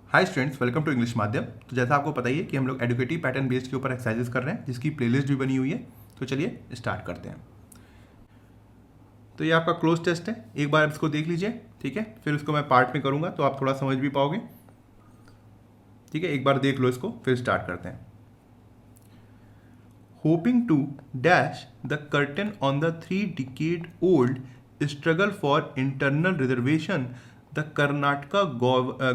Hi students, welcome to English माध्यम। तो जैसा आपको पता ही है कि हम लोग एडुकेटिव पैटर्न बेस्ड के ऊपर एक्सरसाइजेस कर रहे हैं, जिसकी प्लेलिस्ट भी बनी हुई है। तो चलिए स्टार्ट करते हैं। तो ये आपका क्लोज टेस्ट है, एक बार इसको देख लीजिए, ठीक है। फिर इसको मैं पार्ट में करूंगा तो आप थोड़ा समझ भी पाओगे, ठीक है। एक बार देख लो इसको, फिर स्टार्ट करते हैं। Hoping to dash the curtain on the 3 decade old struggle for internal reservation, the Karnataka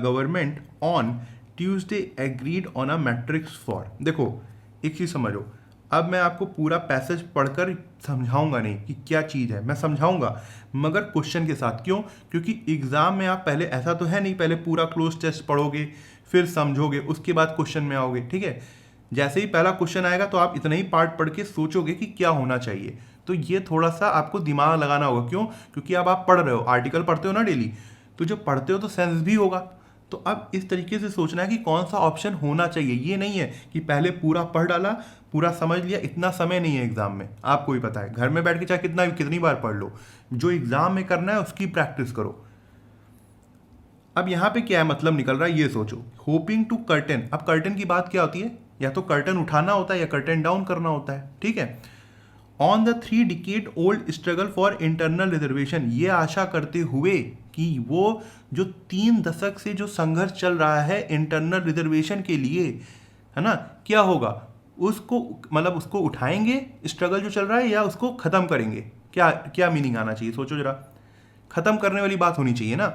government on Tuesday agreed on a matrix for। देखो एक चीज़ समझो, अब मैं आपको पूरा पैसेज पढ़कर समझाऊंगा नहीं कि क्या चीज़ है, मैं समझाऊंगा मगर क्वेश्चन के साथ। क्यों? क्योंकि एग्जाम में आप पहले, ऐसा तो है नहीं पहले पूरा क्लोज टेस्ट पढ़ोगे फिर समझोगे उसके बाद क्वेश्चन में आओगे, ठीक है। जैसे ही पहला क्वेश्चन आएगा तो आप इतना ही पार्ट पढ़ के सोचोगे कि क्या होना चाहिए। तो ये थोड़ा सा आपको दिमाग लगाना होगा। क्यों? क्योंकि अब आप पढ़ रहे हो, आर्टिकल पढ़ते हो ना डेली, तो जब पढ़ते हो तो सेंस भी होगा। तो अब इस तरीके से सोचना है कि कौन सा ऑप्शन होना चाहिए। ये नहीं है कि पहले पूरा पढ़ डाला, पूरा समझ लिया। इतना समय नहीं है एग्जाम में, आपको भी पता है। घर में बैठ के चाहे कितनी बार पढ़ लो, जो एग्जाम में करना है उसकी प्रैक्टिस करो। अब यहाँ पे क्या मतलब निकल रहा है ये सोचो। होपिंग टू कर्टन, अब कर्टन की बात क्या होती है? या तो कर्टन उठाना होता है या कर्टन डाउन करना होता है, ठीक है। On the 3 decade old struggle for internal reservation, ये आशा करते हुए कि वो जो 3 दशक से जो संघर्ष चल रहा है इंटरनल रिजर्वेशन के लिए, है ना, क्या होगा उसको, मतलब उसको उठाएंगे स्ट्रगल जो चल रहा है, या उसको खत्म करेंगे। क्या क्या मीनिंग आना चाहिए, सोचो जरा। खत्म करने वाली बात होनी चाहिए ना।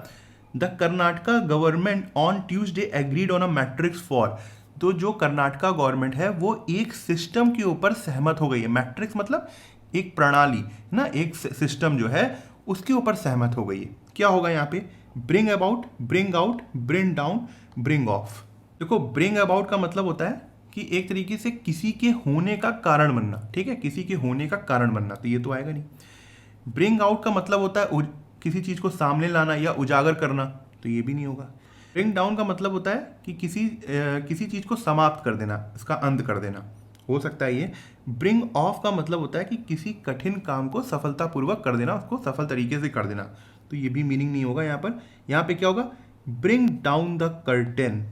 The Karnataka government on Tuesday agreed on a matrix for, तो जो कर्नाटका गवर्नमेंट है वो एक सिस्टम के ऊपर सहमत हो गई है। मैट्रिक्स मतलब एक प्रणाली ना, एक सिस्टम जो है उसके ऊपर सहमत हो गई है। क्या होगा यहाँ पे? Bring about, bring out, bring down, bring of. देखो ब्रिंग अबाउट का मतलब होता है कि एक तरीके से किसी के होने का कारण बनना, ठीक है, किसी के होने का कारण बनना, तो ये तो आएगा नहीं। ब्रिंग आउट का मतलब होता है किसी चीज को सामने लाना या उजागर करना, तो ये भी नहीं होगा। ब्रिंग डाउन का मतलब होता है कि किसी चीज को समाप्त कर देना, इसका अंत कर देना, हो सकता है ये। ब्रिंग ऑफ का मतलब होता है कि किसी कठिन काम को सफलतापूर्वक कर देना, उसको सफल तरीके से कर देना, तो ये भी मीनिंग नहीं होगा यहाँ पर। यहाँ पे क्या होगा? Bring down the curtain.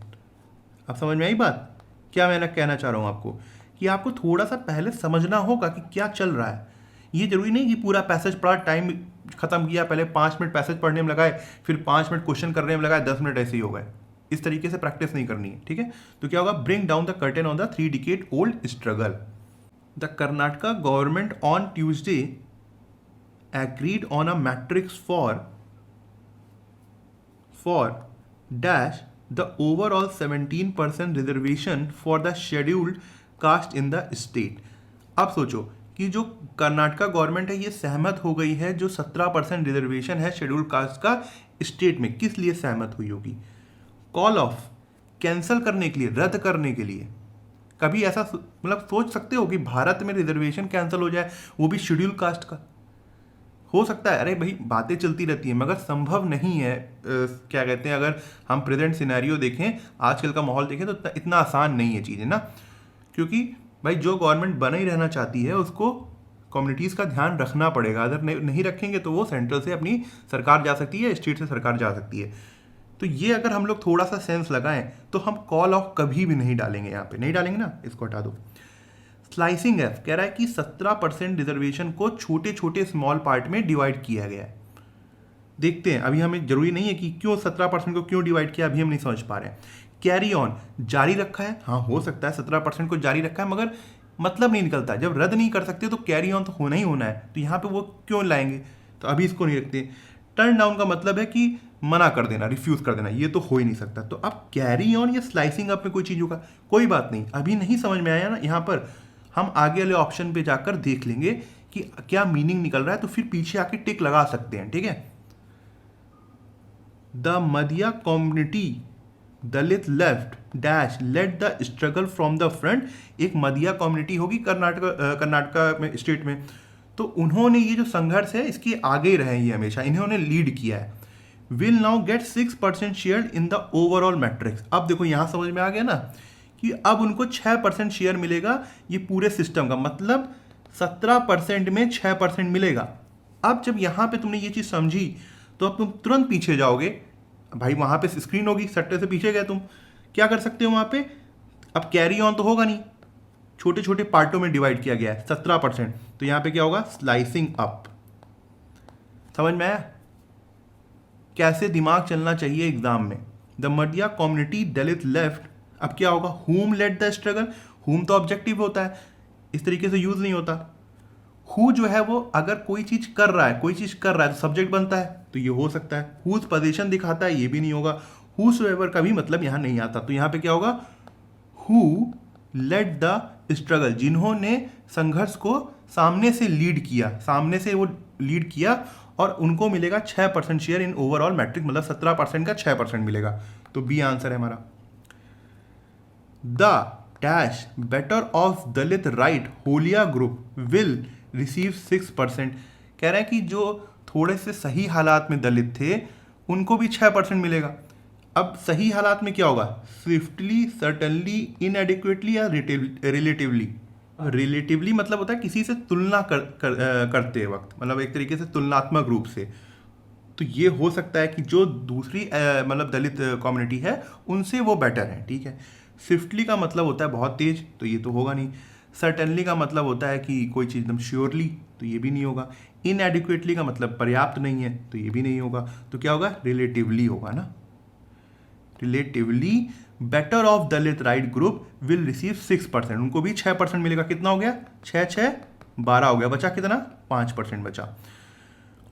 अब समझ में आई बात? क्या मैं कहना चाह रहा हूँ आपको, कि आपको थोड़ा सा पहले समझना होगा कि क्या चल रहा है। ये जरूरी नहीं कि पूरा पैसेज पढ़ा, टाइम खत्म किया, पहले 5 मिनट पैसेज पढ़ने में लगाए, फिर 5 मिनट क्वेश्चन करने में लगाए, 10 मिनट ऐसे ही हो गए। इस तरीके से प्रैक्टिस नहीं करनी है, ठीक है। तो क्या होगा? Bring down the curtain on the 3 decade old struggle. The Karnataka government on Tuesday agreed on a matrix for dash the overall 17% reservation for the scheduled caste in the state। अब सोचो कि जो कर्नाटका गवर्नमेंट है ये सहमत हो गई है, जो 17% रिजर्वेशन है शेड्यूल्ड कास्ट का स्टेट में, किस लिए सहमत हुई होगी? कॉल ऑफ, कैंसल करने के लिए, रद्द करने के लिए। कभी ऐसा मतलब सोच सकते हो कि भारत में रिजर्वेशन कैंसिल हो जाए, वो भी शेड्यूल कास्ट का? हो सकता है, अरे भाई बातें चलती रहती हैं, मगर संभव नहीं है। क्या कहते हैं, अगर हम प्रेजेंट सिनेरियो देखें, आजकल का माहौल देखें, तो इतना आसान नहीं है चीज़ें ना। क्योंकि भाई जो गवर्नमेंट बना ही रहना चाहती है उसको कम्युनिटीज़ का ध्यान रखना पड़ेगा। अगर नहीं रखेंगे तो वो सेंट्रल से अपनी सरकार जा सकती है, स्टेट से सरकार जा सकती है। तो ये अगर हम लोग थोड़ा सा सेंस लगाएं तो हम कॉल ऑफ कभी भी नहीं डालेंगे, यहाँ पे नहीं डालेंगे ना, इसको हटा दो। स्लाइसिंग एफ कह रहा है कि 17% रिजर्वेशन को छोटे छोटे स्मॉल पार्ट में डिवाइड किया गया है। देखते हैं, अभी हमें जरूरी नहीं है कि क्यों 17% को क्यों डिवाइड किया, अभी हम नहीं समझ पा रहे हैं। कैरी ऑन, जारी रखा है, हाँ हो सकता है 17% को जारी रखा है, मगर मतलब नहीं निकलता। जब रद्द नहीं कर सकते तो कैरी ऑन तो होना ही होना है, तो यहाँ पे वो क्यों लाएंगे, तो अभी इसको नहीं रखते। टर्न डाउन का मतलब है कि मना कर देना, रिफ्यूज कर देना, ये तो हो ही नहीं सकता। तो अब कैरी ऑन या स्लाइसिंग अप में कोई चीज होगा, कोई बात नहीं, अभी नहीं समझ में आया ना, यहाँ पर हम आगे वाले ऑप्शन पे जाकर देख लेंगे कि क्या मीनिंग निकल रहा है, तो फिर पीछे आके टिक लगा सकते हैं, ठीक है। The Madhiya community Dalit left dash let the struggle from the front. एक मधिया कम्युनिटी होगी कर्नाटका में, स्टेट में, तो उन्होंने ये जो संघर्ष है इसके आगे रहे, ये हमेशा इन्होंने लीड किया है। Will now get 6% share in the overall matrix. अब देखो यहां समझ में आ गया ना कि अब उनको 6% शेयर मिलेगा ये पूरे सिस्टम का, मतलब 17% में 6% मिलेगा। अब जब यहां पे तुमने ये चीज समझी तो अब तुम तुरंत पीछे जाओगे भाई वहाँ पे स्क्रीन होगी, सट्टे से पीछे गए तुम, क्या कर सकते हो वहाँ पे? अब कैरी ऑन तो होगा नहीं, छोटे छोटे पार्टों में डिवाइड किया गया है 17%, तो यहाँ पे क्या होगा? Slicing up. समझ में आया कैसे दिमाग चलना चाहिए एग्जाम में? The media community Dalit left, अब क्या होगा? हुम लेट द स्ट्रगल, हुम तो ऑब्जेक्टिव होता है, इस तरीके से यूज नहीं होता। हु जो है वो अगर कोई चीज कर रहा है, कोई चीज कर रहा है तो सब्जेक्ट बनता है, तो ये हो सकता है। हुज पोजीशन दिखाता है, ये भी नहीं होगा। हुसोएवर का भी मतलब यहां नहीं आता, तो यहां पे क्या होगा? हु लेड द स्ट्रगल, जिन्होंने संघर्ष को सामने से लीड किया, सामने से वो लीड किया, और उनको मिलेगा 6% शेयर इन ओवरऑल मैट्रिक, मतलब 17% का 6% मिलेगा। तो बी आंसर है हमारा। The dash better of Dalit right होलिया ग्रुप विल रिसीव 6%, कह रहा है कि जो थोड़े से सही हालात में दलित थे उनको भी 6% मिलेगा। अब सही हालात में क्या होगा? स्विफ्टली, सर्टनली, इनएडिक्वेटली या रिलेटिवली। रिलेटिवली मतलब होता है किसी से तुलना करते वक्त, मतलब एक तरीके से तुलनात्मक रूप से। तो ये हो सकता है कि जो दूसरी मतलब दलित कम्युनिटी है उनसे वो बेटर है, ठीक है। स्विफ्टली का मतलब होता है बहुत तेज, तो ये तो होगा नहीं। सर्टनली का मतलब होता है कि कोई चीज़ एकदम श्योरली, तो ये भी नहीं होगा। इनएडिक्वेटली का मतलब पर्याप्त नहीं है, तो ये भी नहीं होगा। तो क्या होगा? रिलेटिवली होगा ना। Relatively better of Dalit right group will receive 6%, उनको भी 6% मिलेगा। कितना हो गया? 6 6 12 हो गया, बचा कितना? 5% बचा।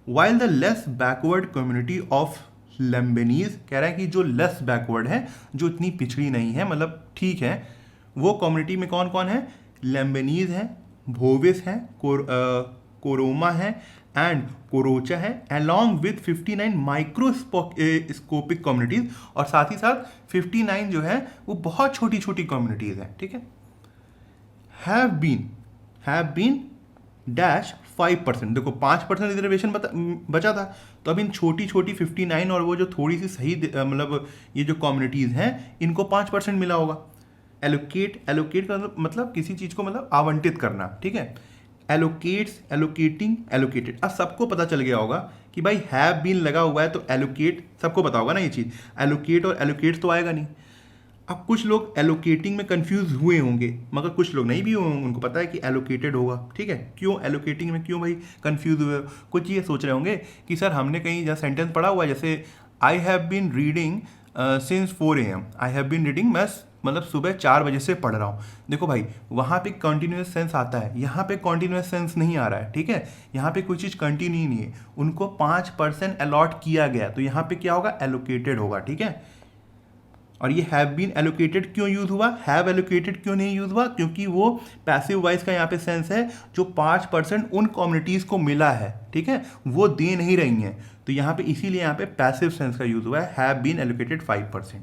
While the less backward community of Lambanis, कह रहा है कि जो लेस बैकवर्ड है, जो इतनी पिछड़ी नहीं है, मतलब ठीक है, वो कम्युनिटी में कौन कौन है? लेम्बेनीज है, भोविस है, कोरोमा है एंड कोरोचा है, अलॉन्ग विथ 59 माइक्रोस्कोपिक कम्युनिटीज, और साथ ही साथ 59 जो है वो बहुत छोटी छोटी कम्युनिटीज हैं, ठीक है। हैव बीन डैश 5%, देखो 5% रिजर्वेशन बचा था, तो अब इन छोटी छोटी 59 और वो जो थोड़ी सी सही मतलब ये जो कम्युनिटीज़ हैं इनको 5% मिला होगा। एलोकेट का मतलब किसी चीज़ को मतलब आवंटित करना, ठीक है। एलोकेट्स, एलोकेटिंग, एलोकेटेड, अब सबको पता चल गया होगा कि भाई हैव बीन लगा हुआ है तो एलोकेट, सबको पता होगा ना ये चीज़। एलोकेट और एलोकेट तो आएगा नहीं। अब कुछ लोग एलोकेटिंग में कंफ्यूज हुए होंगे, मगर कुछ लोग नहीं भी हुए होंगे, उनको पता है कि एलोकेटेड होगा, ठीक है। क्यों एलोकेटिंग में क्यों भाई कंफ्यूज हुए? कुछ ये सोच रहे होंगे कि सर हमने कहीं जैसे सेंटेंस पढ़ा हुआ है, जैसे I have been reading since 4 AM, I have been reading, मैं मतलब सुबह 4 बजे से पढ़ रहा हूँ। देखो भाई वहाँ पे कॉन्टिन्यूस सेंस आता है, यहाँ पे कॉन्टिन्यूस सेंस नहीं आ रहा है, ठीक है। यहाँ पे कोई चीज़ कंटिन्यू नहीं है, उनको 5% अलॉट किया गया, तो यहाँ पे क्या होगा? एलोकेटेड होगा, ठीक है। और ये हैव बीन एलोकेटेड क्यों यूज हुआ? हैव एलोकेटेड क्यों नहीं यूज हुआ? क्योंकि वो पैसिव वॉइस का यहाँ पे सेंस है, जो 5% उन कम्युनिटीज को मिला है, ठीक है, वो दे नहीं रही हैं, तो यहाँ पे इसीलिए यहाँ पे पैसिव सेंस का यूज हुआ है, हैव बीन एलोकेटेड 5%।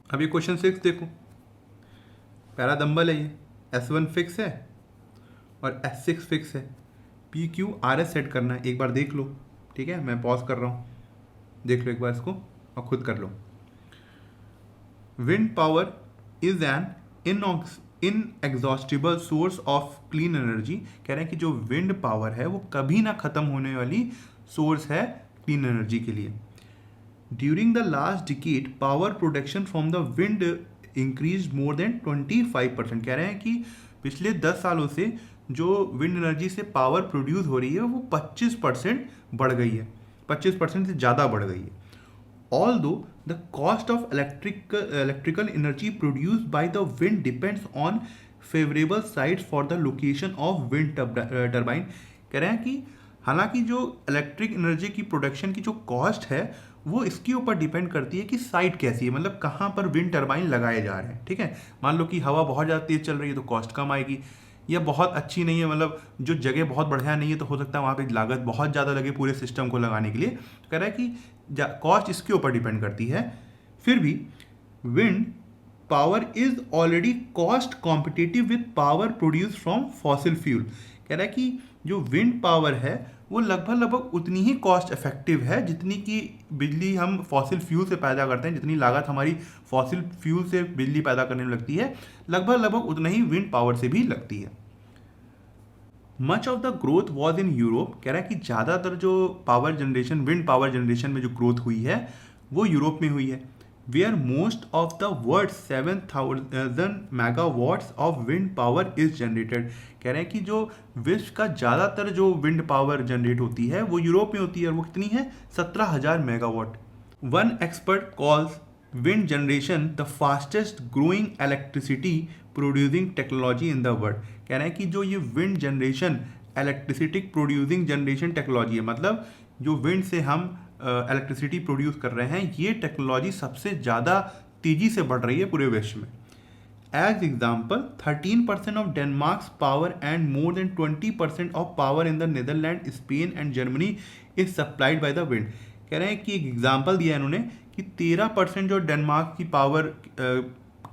अब ये क्वेश्चन 6 देखो, पहला दम्बल है, ये S1 फिक्स है और S6 फिक्स है, PQRS सेट करना है, एक बार देख लो, ठीक है। मैं पॉज कर रहा हूँ, देख लो एक बार इसको और खुद कर लो। Wind power is an inexhaustible source of clean energy, कह रहे हैं कि जो विंड पावर है वो कभी ना खत्म होने वाली सोर्स है क्लीन एनर्जी के लिए। During the last decade power production from the wind increase more than 25%, कह रहे हैं कि पिछले 10 सालों से जो विंड एनर्जी से पावर प्रोड्यूस हो रही है वो 25% बढ़ गई है, 25% से ज़्यादा बढ़ गई है। Although the cost of electrical energy produced by the wind depends on favorable sites for the location of wind turbine, कह रहे हैं कि हालांकि जो इलेक्ट्रिक एनर्जी की प्रोडक्शन की जो कॉस्ट है वो इसके ऊपर डिपेंड करती है कि साइट कैसी है, मतलब कहाँ पर विंड टर्बाइन लगाए जा रहे हैं, ठीक है। मान लो कि हवा बहुत ज़्यादा तेज चल रही है तो कॉस्ट कम आएगी, या बहुत अच्छी नहीं है, मतलब जो जगह बहुत बढ़िया नहीं है, तो हो सकता है वहाँ पे लागत बहुत ज़्यादा लगे पूरे सिस्टम को लगाने के लिए। तो कह रहा है कि कॉस्ट इसके ऊपर डिपेंड करती है। फिर भी wind power is already cost competitive with power produce from fossil fuel, कह रहा है कि जो विंड पावर है वो लगभग उतनी ही कॉस्ट इफेक्टिव है जितनी की बिजली हम फॉसिल फ्यूल से पैदा करते हैं, जितनी लागत हमारी फॉसिल फ्यूल से बिजली पैदा करने में लगती है, लगभग उतना ही विंड पावर से भी लगती है। Much of the growth was in Europe, कह रहा है कि ज़्यादातर जो power generation, wind power generation में जो ग्रोथ हुई है वो यूरोप में हुई है। Where most of the world 7,000 megawatts of wind power is generated, कह रहे हैं कि जो विश्व का ज़्यादातर जो विंड पावर जनरेट होती है वो यूरोप में होती है, और वो कितनी है, 17,000 megawatt. One expert calls wind generation the fastest growing electricity producing technology in the world, कह रहे हैं कि जो ये wind generation electricity producing generation technology है, मतलब जो विंड से हम इलेक्ट्रिसिटी प्रोड्यूस कर रहे हैं, ये टेक्नोलॉजी सबसे ज़्यादा तेज़ी से बढ़ रही है पूरे विश्व में। As example 13% of Denmark's power and more than 20% of power in the Netherland, Spain and Germany is supplied by the wind, कह रहे हैं कि एक एग्जाम्पल दिया इन्होंने कि 13% जो डेनमार्क की पावर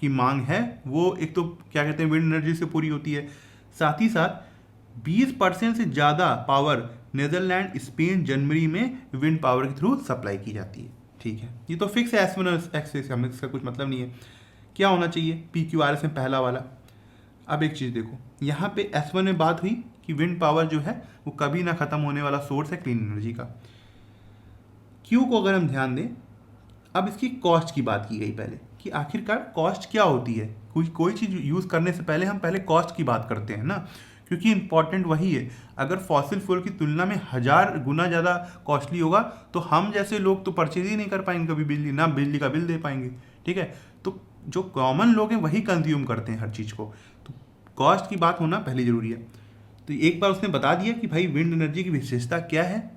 की मांग है वो एक तो क्या कहते हैं विंड एनर्जी से पूरी होती है, साथ ही साथ 20% से ज़्यादा पावर नीदरलैंड, स्पेन, जर्मनी में विंड पावर के थ्रू सप्लाई की जाती है। ठीक है, ये तो फिक्स है S1 एक्सिस, हमें इसका कुछ मतलब नहीं है। क्या होना चाहिए PQRS में पहला वाला। अब एक चीज़ देखो, यहाँ पे S1 में बात हुई कि विंड पावर जो है वो कभी ना ख़त्म होने वाला सोर्स है क्लीन एनर्जी का। Q को अगर हम ध्यान दें, अब इसकी कॉस्ट की बात की गई पहले कि आखिरकार कॉस्ट क्या होती है। कोई चीज़ यूज़ करने से पहले हम पहले कॉस्ट की बात करते हैं ना, क्योंकि इंपॉर्टेंट वही है। अगर फॉसिल फ्यूल की तुलना में 1000 गुना ज़्यादा कॉस्टली होगा तो हम जैसे लोग तो परचेज ही नहीं कर पाएंगे कभी बिजली, ना बिजली का बिल दे पाएंगे। ठीक है, तो जो कॉमन लोग हैं वही कंज्यूम करते हैं हर चीज़ को, तो कॉस्ट की बात होना पहले ज़रूरी है। तो एक बार उसने बता दिया कि भाई विंड एनर्जी की विशेषता क्या है,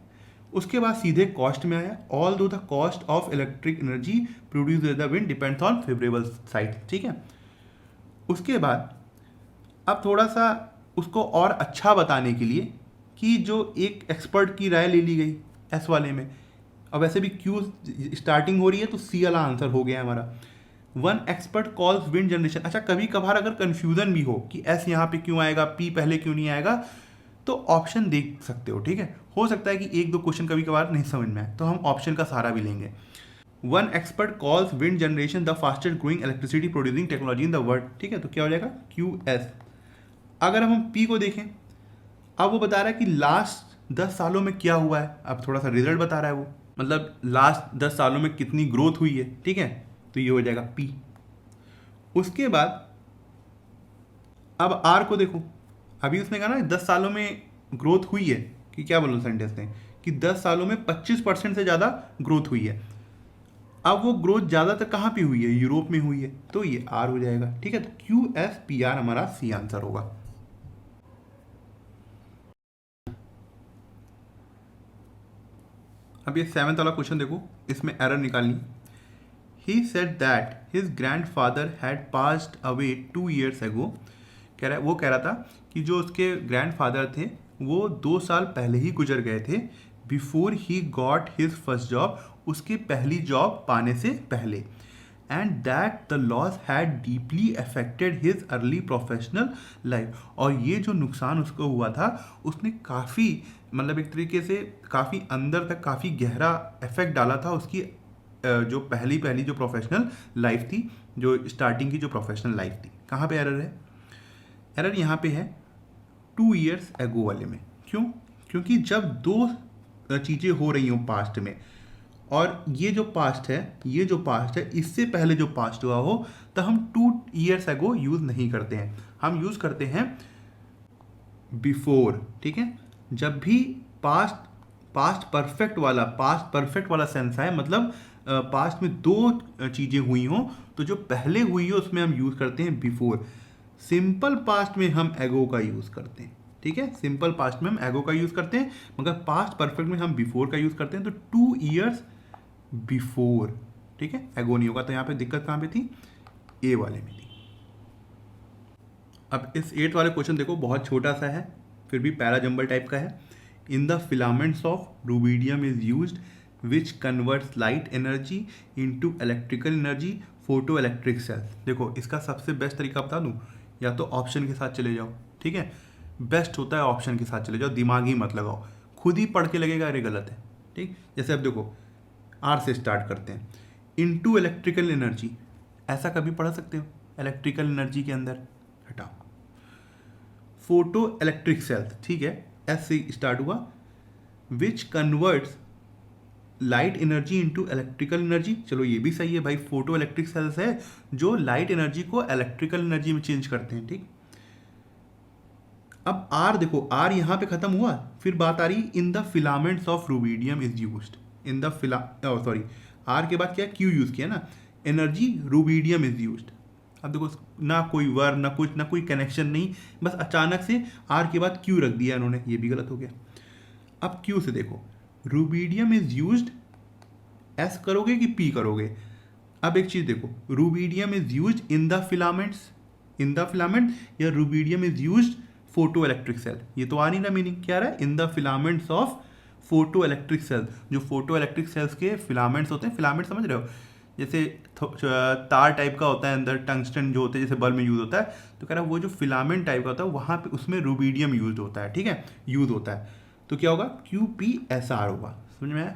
उसके बाद सीधे कॉस्ट में आया। ऑल दो the cost of electric energy produce by the wind depends on favourable site. ठीक है, उसके बाद अब थोड़ा सा उसको और अच्छा बताने के लिए कि जो एक एक्सपर्ट की राय ले ली गई एस वाले में, अब वैसे भी क्यू स्टार्टिंग हो रही है तो सी वाला आंसर हो गया हमारा। One expert calls wind generation, अच्छा कभी कभार अगर कंफ्यूजन भी हो कि एस यहाँ पे क्यों आएगा, पी पहले क्यों नहीं आएगा, तो ऑप्शन देख सकते हो। ठीक है, हो सकता है कि एक दो क्वेश्चन कभी कभार नहीं समझ में आए तो हम ऑप्शन का सहारा भी लेंगे। One expert calls wind generation the fastest growing electricity producing technology in the world. ठीक है, तो क्या हो जाएगा QS। अगर हम पी को देखें, अब वो बता रहा है कि लास्ट 10 सालों में क्या हुआ है, अब थोड़ा सा रिजल्ट बता रहा है वो, मतलब लास्ट 10 सालों में कितनी ग्रोथ हुई है। ठीक है, तो ये हो जाएगा पी। उसके बाद अब आर को देखो, अभी उसने कहा ना 10 सालों में ग्रोथ हुई है, कि क्या बोलो सेंटेंस ने कि 10 सालों में 25% से ज़्यादा ग्रोथ हुई है। अब वो ग्रोथ ज़्यादातर कहाँ पे हुई है, यूरोप में हुई है, तो ये आर हो जाएगा। ठीक है, तो QSPR हमारा सी आंसर होगा। अब ये 7th वाला क्वेश्चन देखो, इसमें एरर निकालनी। He said that his grandfather had passed away 2 years ago, वो कह रहा था कि जो उसके ग्रैंडफादर थे वो 2 साल पहले ही गुजर गए थे, before he got his first job, उसकी पहली जॉब पाने से पहले, and that the loss had deeply affected his early professional life, और ये जो नुकसान उसको हुआ था उसने काफ़ी मतलब एक तरीके से काफ़ी अंदर तक काफ़ी गहरा इफेक्ट डाला था उसकी जो पहली जो प्रोफेशनल लाइफ थी, जो स्टार्टिंग की जो प्रोफेशनल लाइफ थी। कहाँ पे एरर है, एरर यहाँ पे है 2 years ago वाले में। क्यों, क्योंकि जब दो चीज़ें हो रही हों पास्ट में, और ये जो पास्ट है इससे पहले जो पास्ट हुआ हो, तो हम 2 years ago यूज़ नहीं करते हैं, हम यूज़ करते हैं बिफोर। ठीक है, जब भी पास्ट परफेक्ट वाला सेंस है, मतलब पास्ट में दो चीज़ें हुई हों तो जो पहले हुई हो उसमें हम यूज़ करते हैं बिफोर। सिंपल पास्ट में हम एगो का यूज़ करते हैं। ठीक है, सिंपल पास्ट में हम एगो का यूज़ करते हैं, मगर पास्ट परफेक्ट में हम बिफोर का यूज़ करते हैं, तो 2 years बिफोर। ठीक है, एगो नहीं होगा, तो यहाँ पे दिक्कत कहाँ पे थी, ए वाले में थी। अब इस 8th वाले क्वेश्चन देखो, बहुत छोटा सा है फिर भी पैरा जंबल टाइप का है। In the filaments of rubidium is used which converts light energy into electrical energy photo electric sales. देखो इसका सबसे बेस्ट तरीका बता दूं, या तो ऑप्शन के साथ चले जाओ। ठीक है, बेस्ट होता है ऑप्शन के साथ चले जाओ, दिमाग ही मत लगाओ, खुद ही पढ़ के लगेगा अरे गलत है। ठीक, जैसे अब देखो आर से स्टार्ट करते हैं, इनटू इलेक्ट्रिकल एनर्जी, ऐसा कभी पढ़ सकते हो इलेक्ट्रिकल एनर्जी के अंदर, हटाओ। फोटो इलेक्ट्रिक सेल्स, ठीक है, एस से स्टार्ट हुआ, which converts light energy into electrical energy. चलो ये भी सही है भाई, फोटो इलेक्ट्रिक सेल्स है जो लाइट एनर्जी को इलेक्ट्रिकल एनर्जी में चेंज करते हैं, ठीक। अब आर देखो, आर यहाँ पे खत्म हुआ, फिर बात आ रही in the filaments of rubidium is used in the sorry, R के बाद क्या क्यू यूज किया ना, एनर्जी रूबीडियम इज यूज्ड। अब देखो ना कोई वर्ड ना कुछ, ना कोई कनेक्शन नहीं, बस अचानक से आर के बाद क्यू रख दिया इन्होंने, ये भी गलत हो गया। अब क्यू से देखो, रूबीडियम इज यूज्ड, एस करोगे कि पी करोगे। अब एक चीज देखो, rubidium is used in the filaments, in the filament, या rubidium is used photo electric cell, ये तो आ नहीं ना मीनिंग, क्या रहा है, in the filaments of photo electric cell. जो फोटो इलेक्ट्रिक सेल्स के फिलामेंट्स होते हैं, फिलामेंट समझ रहे हो, जैसे तार टाइप का होता है अंदर, टंगस्टन जो होता है जैसे बल्ब में यूज होता है, तो कह रहा है वो जो फिलामेंट टाइप का होता है वहाँ पे उसमें रूबीडियम यूज होता है, ठीक है, यूज होता है। तो क्या होगा, QPSR होगा, समझ में आया।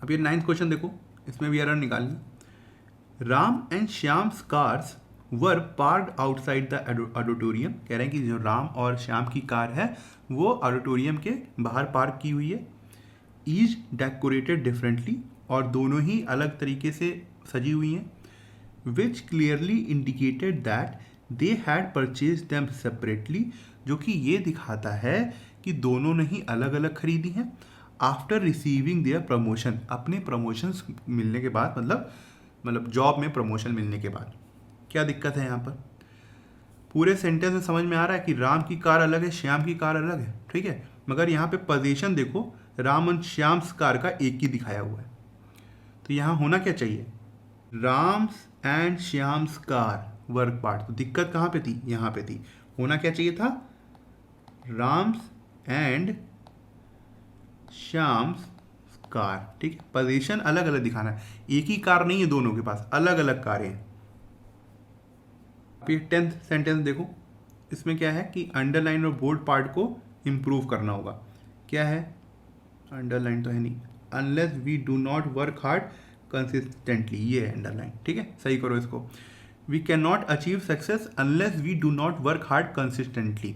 अब ये 9th क्वेश्चन देखो, इसमें भी एरर निकालनी। Ram and Shyam's cars were parked outside the auditorium, कह रहे हैं कि जो राम और श्याम की कार है वो ऑडिटोरियम के बाहर पार्क की हुई है। ईच डेकोरेटेड डिफरेंटली, और दोनों ही अलग तरीके से सजी हुई हैं। विच clearly indicated that they had purchase them separately, जो कि ये दिखाता है कि दोनों ने ही अलग अलग खरीदी हैं। आफ्टर रिसीविंग देयर प्रमोशन, अपने प्रमोशंस मिलने के बाद, मतलब जॉब में प्रमोशन मिलने के बाद। क्या दिक्कत है यहाँ पर, पूरे सेंटेंस में समझ में आ रहा है कि राम की कार अलग है, श्याम की कार अलग है, ठीक है, मगर यहाँ पे पोजीशन देखो, राम और श्याम्स कार का एक ही दिखाया हुआ है। तो यहाँ होना क्या चाहिए, Ram's and Shyam's car work part, तो दिक्कत कहाँ पे थी, यहाँ पे थी। होना क्या चाहिए था, राम्स एंड श्याम्स कार, ठीक है, पोजीशन अलग अलग दिखाना है, एक ही कार नहीं है दोनों के पास, अलग अलग कारें हैं। अब ये 10th सेंटेंस देखो, इसमें क्या है कि अंडरलाइन और बोल्ड पार्ट को इम्प्रूव करना होगा। क्या है, अंडरलाइन तो है नहीं, unless we do not work hard consistently, ये है अंडरलाइन, ठीक है, सही करो इसको। We can not achieve success unless we do not work hard consistently,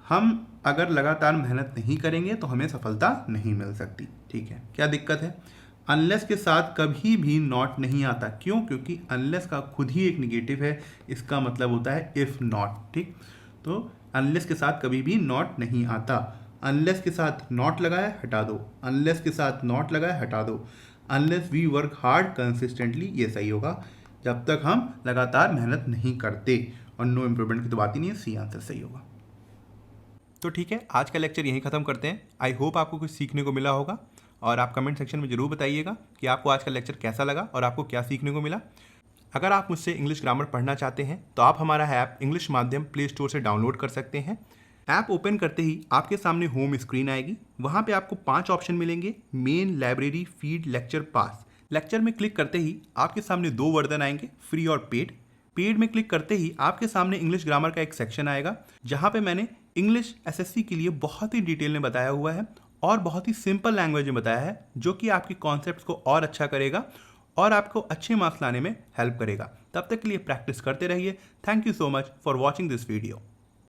हम अगर लगातार मेहनत नहीं करेंगे तो हमें सफलता नहीं मिल सकती, ठीक है। क्या दिक्कत है, अनलेस के साथ कभी भी नॉट नहीं आता, क्यों, क्योंकि अनलेस का खुद ही एक निगेटिव है, इसका मतलब होता है इफ नॉट, ठीक। तो अनलेस के साथ कभी भी नॉट नहीं आता, अनलेस के साथ नॉट लगाया हटा दो, अनलेस के साथ नॉट लगाया हटा दो, unless we work hard consistently, ये सही होगा, जब तक हम लगातार मेहनत नहीं करते, और नो इम्प्रूवमेंट की तो बात ही नहीं है, सी आंसर सही होगा। तो ठीक है, आज का लेक्चर यहीं ख़त्म करते हैं। आई होप आपको कुछ सीखने को मिला होगा, और आप कमेंट सेक्शन में ज़रूर बताइएगा कि आपको आज का लेक्चर कैसा लगा और आपको क्या सीखने को मिला। अगर आप मुझसे इंग्लिश ग्रामर पढ़ना चाहते हैं तो आप हमारा ऐप इंग्लिश माध्यम प्ले स्टोर से डाउनलोड कर सकते हैं। ऐप ओपन करते ही आपके सामने होम स्क्रीन आएगी, वहाँ पे आपको 5 ऑप्शन मिलेंगे, मेन, लाइब्रेरी, फीड, लेक्चर, पास। लेक्चर में क्लिक करते ही आपके सामने 2 वर्जन आएंगे, फ्री और पेड। पेड में क्लिक करते ही आपके सामने इंग्लिश ग्रामर का एक सेक्शन आएगा, जहाँ पे मैंने इंग्लिश SSC के लिए बहुत ही डिटेल में बताया हुआ है और बहुत ही सिंपल लैंग्वेज में बताया है, जो कि आपके कॉन्सेप्ट्स को और अच्छा करेगा और आपको अच्छे मार्क्स लाने में हेल्प करेगा। तब तक के लिए प्रैक्टिस करते रहिए। Thank you so much for watching this video.